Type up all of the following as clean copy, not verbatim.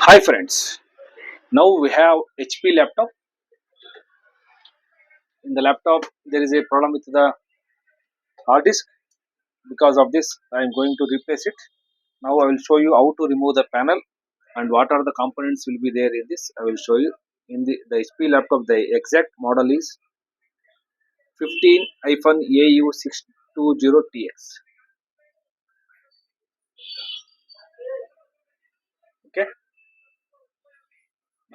Hi friends, now we have HP laptop. In the laptop there is a problem with the hard disk. Because of this I am going to replace it. Now I will show you how to remove the panel and what are the components will be there in this. I will show you in the HP laptop. The exact model is 15-AU620TX. Okay,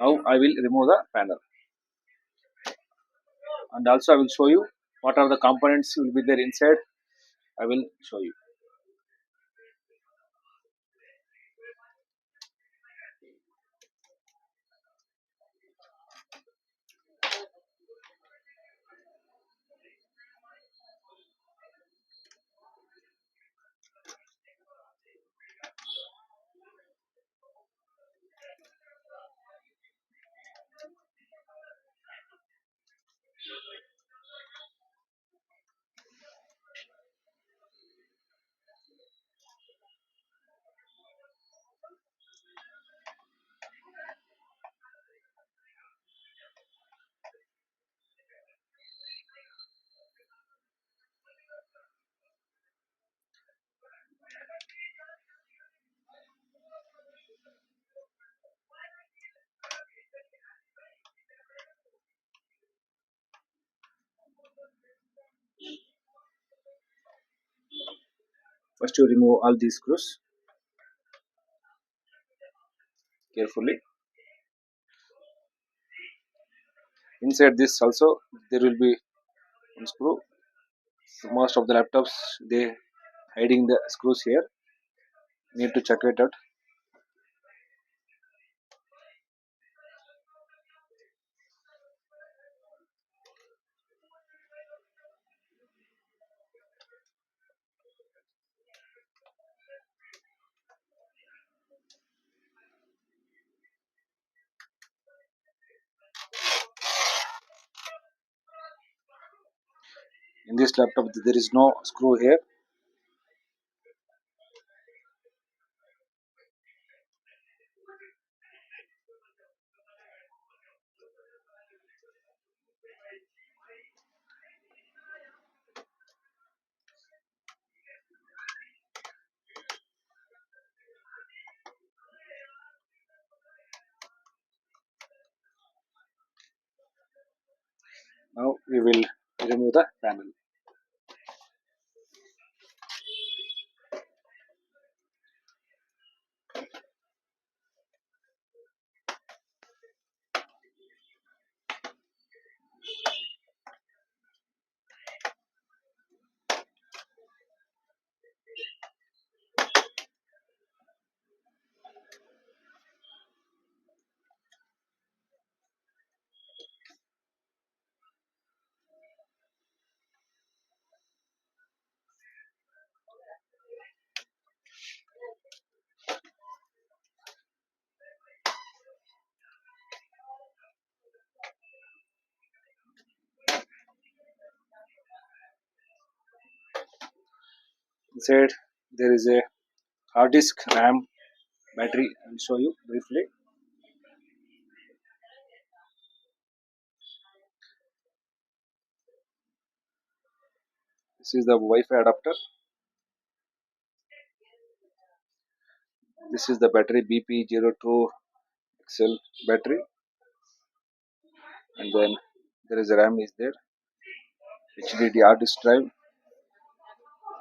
now I will remove the panel and also I will show you what are the components will be there inside. I will show you. First you remove all these screws carefully. Inside this also there will be one screw. So most of the laptops they hiding the screws here. Need to check it out. In this laptop there is no screw here. Now we will remove the panel. Inside there is a hard disk, RAM, battery. I will show you briefly. This is the Wi-Fi adapter. This is the battery BP02XL battery, and then there is a RAM is there. HDD hard disk drive.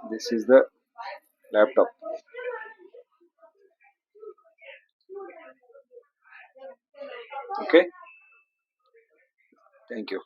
This is the laptop. Okay, thank you.